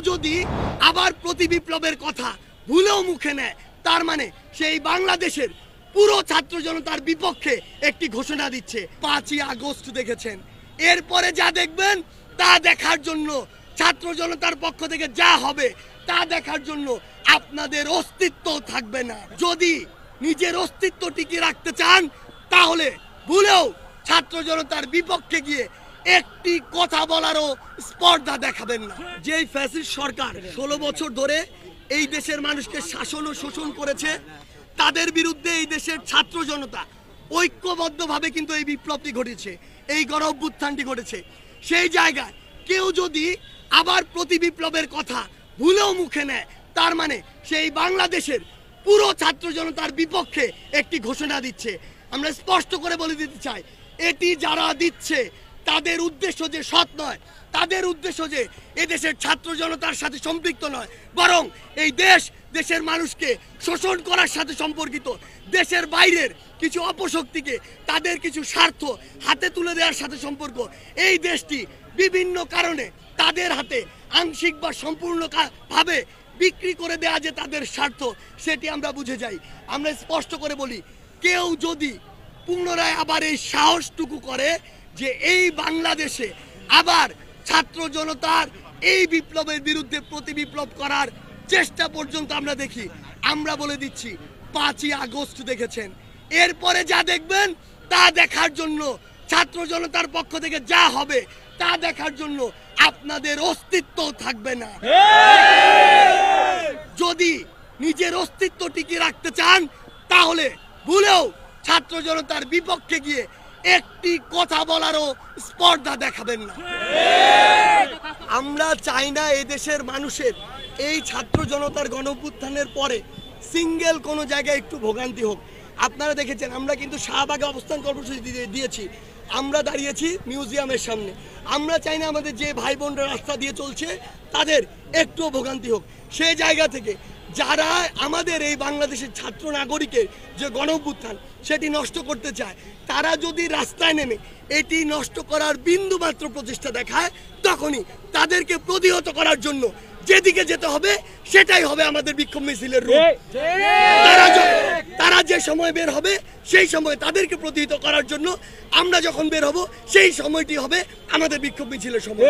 যদি আবার প্রতি বিপ্লবের কথা ভুলেও মুখে নেয়, তার মানে সেই বাংলাদেশের পুরো ছাত্র জনতার বিপক্ষে একটি ঘোষণা দিচ্ছে। 5ই আগস্ট দেখেছেন, এরপরে যা দেখবেন তা দেখার জন্য ছাত্র জনতার পক্ষ থেকে যা হবে তা দেখার জন্য আপনাদের অস্তিত্ব থাকবে না। যদি নিজের অস্তিত্ব টিকিয়ে রাখতে চান তাহলে ভুলেও ছাত্র জনতার বিপক্ষে গিয়ে একটি কথা বলারও স্পর্ধা দেখাবেন না। যেই ফ্যাসিস্ট সরকার 16 বছর ধরে এই দেশের মানুষকে শাসন ও শোষণ করেছে, তাদের বিরুদ্ধে এই দেশের ছাত্র জনতা ঐক্যবদ্ধভাবে কিন্তু এই বিপ্লবটি ঘটেছে, এই গণ অভ্যুত্থানটি ঘটেছে। সেই জায়গায় কেউ যদি আবার প্রতি বিপ্লবের কথা ভুলেও মুখে নেয়, তার মানে সেই বাংলাদেশের পুরো ছাত্র জনতার বিপক্ষে একটি ঘোষণা দিচ্ছে। আমরা স্পষ্ট করে বলে দিতে চাই, এটি যারা দিচ্ছে তাদের উদ্দেশ্য যে সৎ নয়, তাদের উদ্দেশ্য যে এদেশের ছাত্র জনতার সাথে সম্পৃক্ত নয়, বরং এই দেশের মানুষকে শোষণ করার সাথে সম্পর্কিত। দেশের বাইরের কিছু অপশক্তিকে তাদের কিছু স্বার্থ হাতে তুলে দেওয়ার সাথে সম্পর্ক। এই দেশটি বিভিন্ন কারণে তাদের হাতে আংশিক বা সম্পূর্ণ ভাবে বিক্রি করে দেওয়া যে তাদের স্বার্থ, সেটি আমরা বুঝে যাই। আমরা স্পষ্ট করে বলি, কেউ যদি পুনরায় আবার এই সাহসটুকু করে যে এই বাংলাদেশে আবার ছাত্র জনতার এই বিপ্লবের বিরুদ্ধে প্রতি বিপ্লব করার চেষ্টা পর্যন্ত আমরা দেখি, আমরা বলে দিচ্ছি 5ই আগস্ট দেখেছেন, এরপরে যা দেখবেন তা দেখার জন্য ছাত্র জনতার পক্ষ থেকে যা হবে তা দেখার জন্য আপনাদের অস্তিত্ব থাকবে না। যদি নিজের অস্তিত্ব টিকিয়ে রাখতে চান তাহলে ভুলেও ছাত্র জনতার বিপক্ষে গিয়ে একটি কথা বলারও স্পর্ধা দেখাবেন না। আমরা চাই না এদেশের মানুষের এই ছাত্র জনতার গণ অভ্যুত্থানের পরে সিঙ্গেল কোনো জায়গায় একটু ভোগান্তি হোক। আপনারা দেখেছেন, আমরা কিন্তু শাহবাগে অবস্থান কর্মসূচি দিয়েছি, আমরা দাঁড়িয়েছি মিউজিয়ামের সামনে। আমরা চাই না আমাদের যে ভাই বোনরা রাস্তা দিয়ে চলছে তাদের একটুও ভোগান্তি হোক। সেই জায়গা থেকে যারা আমাদের এই বাংলাদেশের ছাত্র নাগরিকের যে গণ অভ্যুত্থান সেটি নষ্ট করতে চায়, তারা যদি রাস্তায় নেমে এটি নষ্ট করার বিন্দু মাত্র প্রচেষ্টা দেখায়, তখনই তাদেরকে প্রতিহত করার জন্য যেদিকে যেতে হবে সেটাই হবে আমাদের বিক্ষোভ মিছিলের রূপ। তারা যে সময় বের হবে সেই সময় তাদেরকে প্রতিহত করার জন্য আমরা যখন বের হব সেই সময়টি হবে আমাদের বিক্ষোভ মিছিলের সময়।